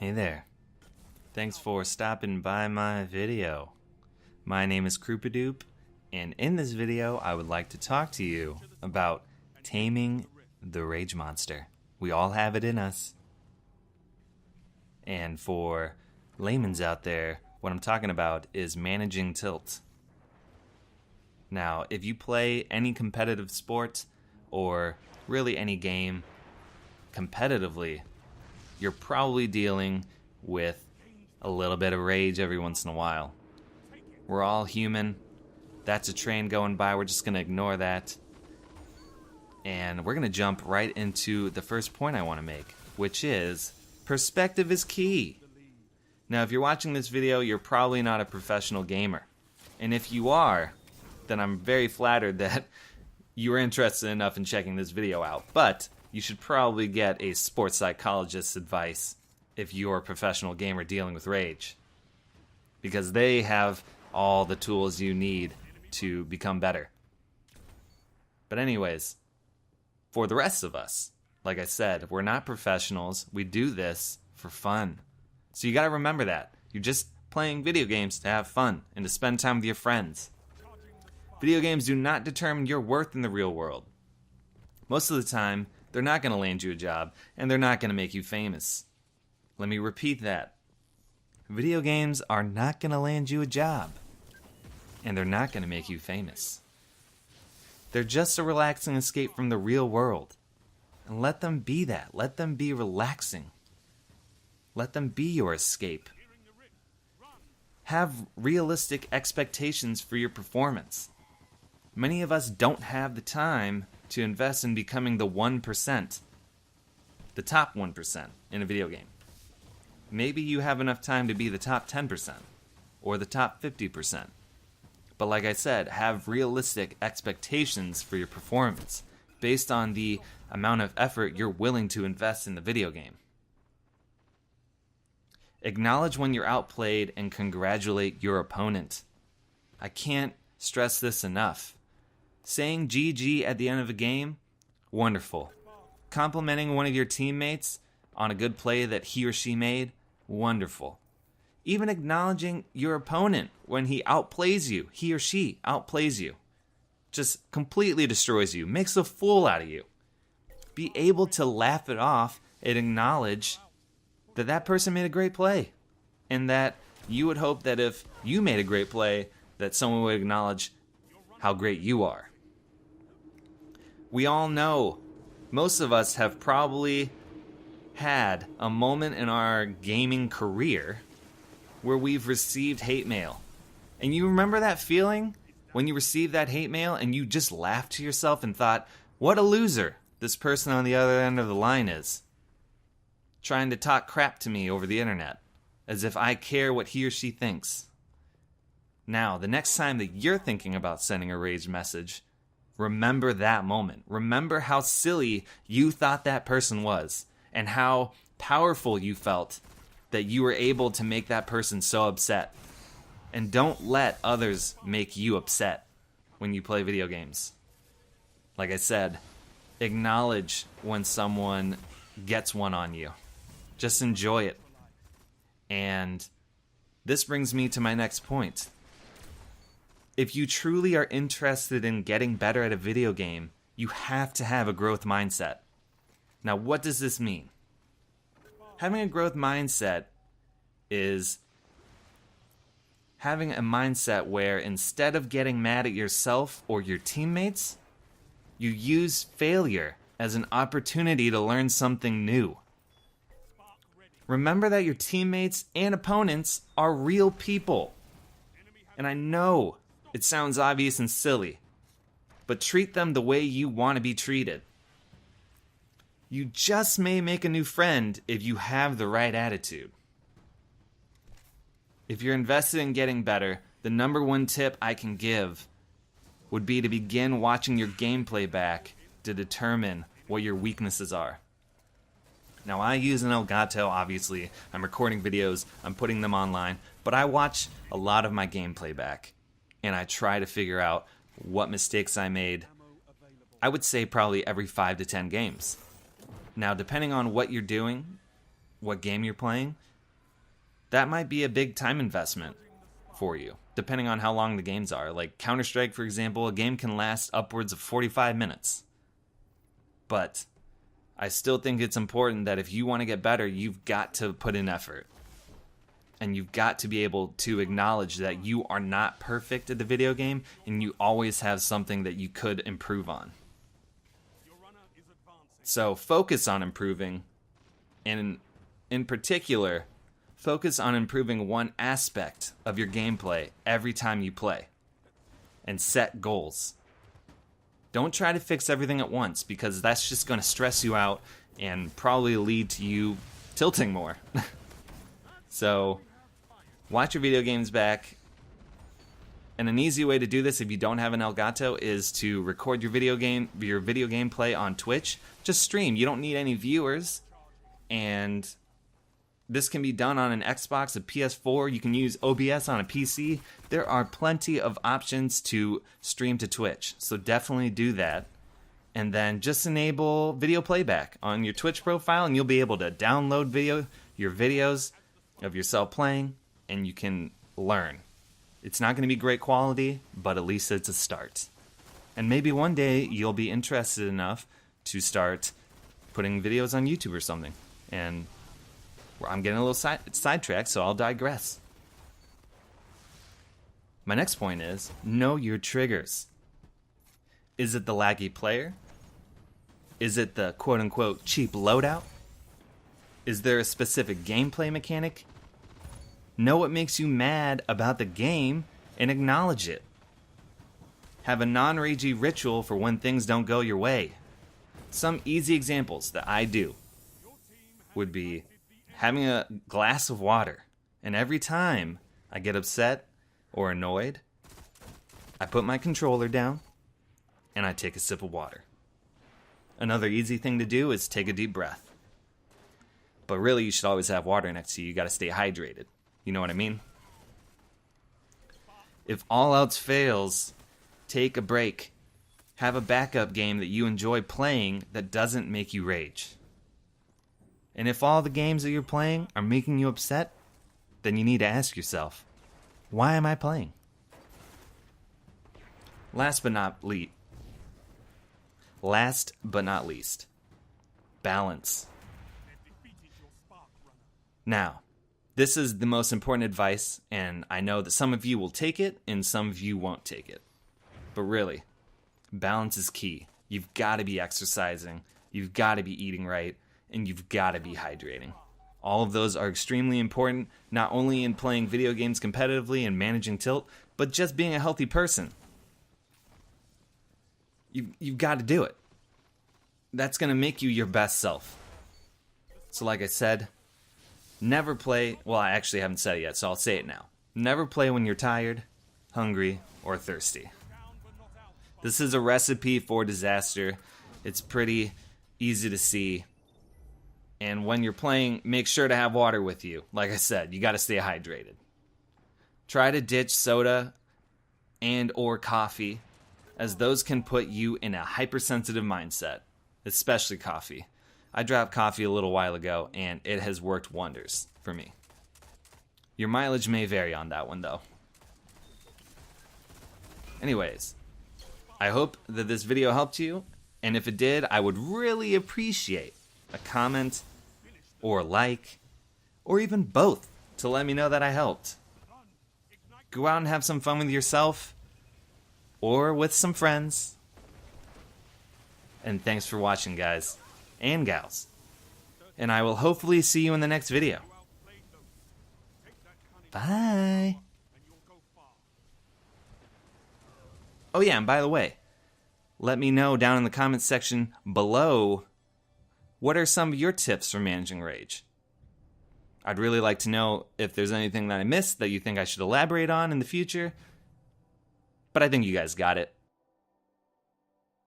Hey there. Thanks for stopping by my video. My name is Krupadoop, and in this video I would like to talk to you about taming the rage monster. We all have it in us. And for layman's out there, what I'm talking about is managing tilt. Now, if you play any competitive sport, or really any game competitively, you're probably dealing with a little bit of rage every once in a while. We're all human. That's a train going by. We're just going to ignore that. And we're going to jump right into the first point I want to make, which is perspective is key. Now, if you're watching this video, you're probably not a professional gamer. And if you are, then I'm very flattered that you are interested enough in checking this video out. But you should probably get a sports psychologist's advice if you're a professional gamer dealing with rage, because they have all the tools you need to become better. But anyways, for the rest of us, like I said, we're not professionals. We do this for fun. So you got to remember that. You're just playing video games to have fun and to spend time with your friends. Video games do not determine your worth in the real world. Most of the time, they're not going to land you a job, and they're not going to make you famous. Let me repeat that. Video games are not going to land you a job, and they're not going to make you famous. They're just a relaxing escape from the real world. And let them be that. Let them be relaxing. Let them be your escape. Have realistic expectations for your performance. Many of us don't have the time to invest in becoming the 1%, the top 1% in a video game. Maybe you have enough time to be the top 10% or the top 50%. But like I said, have realistic expectations for your performance based on the amount of effort you're willing to invest in the video game. Acknowledge when you're outplayed and congratulate your opponent. I can't stress this enough. Saying GG at the end of a game, wonderful. Complimenting one of your teammates on a good play that he or she made, wonderful. Even acknowledging your opponent when he outplays you, he or she outplays you, just completely destroys you, makes a fool out of you. Be able to laugh it off and acknowledge that that person made a great play, and that you would hope that if you made a great play, that someone would acknowledge how great you are. We all know, most of us have probably had a moment in our gaming career where we've received hate mail. And you remember that feeling when you received that hate mail and you just laughed to yourself and thought, what a loser this person on the other end of the line is, trying to talk crap to me over the internet, as if I care what he or she thinks. Now, the next time that you're thinking about sending a rage message, remember that moment. Remember how silly you thought that person was, and how powerful you felt that you were able to make that person so upset. And don't let others make you upset when you play video games. Like I said, acknowledge when someone gets one on you. Just enjoy it. And this brings me to my next point. If you truly are interested in getting better at a video game, you have to have a growth mindset. Now, what does this mean? Having a growth mindset is having a mindset where instead of getting mad at yourself or your teammates, you use failure as an opportunity to learn something new. Remember that your teammates and opponents are real people. And I know it sounds obvious and silly, but treat them the way you want to be treated. You just may make a new friend if you have the right attitude. If you're invested in getting better, the number one tip I can give would be to begin watching your gameplay back to determine what your weaknesses are. Now, I use an Elgato, obviously. I'm recording videos, I'm putting them online, but I watch a lot of my gameplay back, and I try to figure out what mistakes I made. I would say probably every 5 to 10 games. Now, depending on what you're doing, what game you're playing, that might be a big time investment for you, depending on how long the games are. Like Counter-Strike, for example, a game can last upwards of 45 minutes. But I still think it's important that if you want to get better, you've got to put in effort. And you've got to be able to acknowledge that you are not perfect at the video game, and you always have something that you could improve on. So focus on improving, and in particular, focus on improving one aspect of your gameplay every time you play, and set goals. Don't try to fix everything at once, because that's just going to stress you out and probably lead to you tilting more. So, watch your video games back. And an easy way to do this if you don't have an Elgato is to record your video game play on Twitch. Just stream. You don't need any viewers. And this can be done on an Xbox, a PS4. You can use OBS on a PC. There are plenty of options to stream to Twitch. So definitely do that. And then just enable video playback on your Twitch profile, and you'll be able to download your videos of yourself playing, and you can learn. It's not going to be great quality, but at least it's a start. And maybe one day you'll be interested enough to start putting videos on YouTube or something. And I'm getting a little sidetracked, so I'll digress. My next point is, know your triggers. Is it the laggy player? Is it the quote-unquote cheap loadout? Is there a specific gameplay mechanic? Know what makes you mad about the game and acknowledge it. Have a non-ragey ritual for when things don't go your way. Some easy examples that I do would be having a glass of water, and every time I get upset or annoyed, I put my controller down and I take a sip of water. Another easy thing to do is take a deep breath. But really, you should always have water next to you. You got to stay hydrated. You know what I mean? If all else fails, take a break. Have a backup game that you enjoy playing that doesn't make you rage. And if all the games that you're playing are making you upset, then you need to ask yourself, why am I playing? Last but not least, balance. Now, this is the most important advice, and I know that some of you will take it and some of you won't take it. But really, balance is key. You've got to be exercising, you've got to be eating right, and you've got to be hydrating. All of those are extremely important, not only in playing video games competitively and managing tilt, but just being a healthy person. You've got to do it. That's going to make you your best self. So like I said, never play, well, I actually haven't said it yet, so I'll say it now. Never play when you're tired, hungry, or thirsty. This is a recipe for disaster. It's pretty easy to see. And when you're playing, make sure to have water with you. Like I said, you got to stay hydrated. Try to ditch soda and or coffee, as those can put you in a hypersensitive mindset, especially coffee. I dropped coffee a little while ago, and it has worked wonders for me. Your mileage may vary on that one, though. Anyways, I hope that this video helped you, and if it did, I would really appreciate a comment or a like, or even both, to let me know that I helped. Go out and have some fun with yourself, or with some friends. And thanks for watching, guys and gals. And I will hopefully see you in the next video. Bye. Oh yeah, and by the way, let me know down in the comments section below, what are some of your tips for managing rage? I'd really like to know if there's anything that I missed that you think I should elaborate on in the future. But I think you guys got it.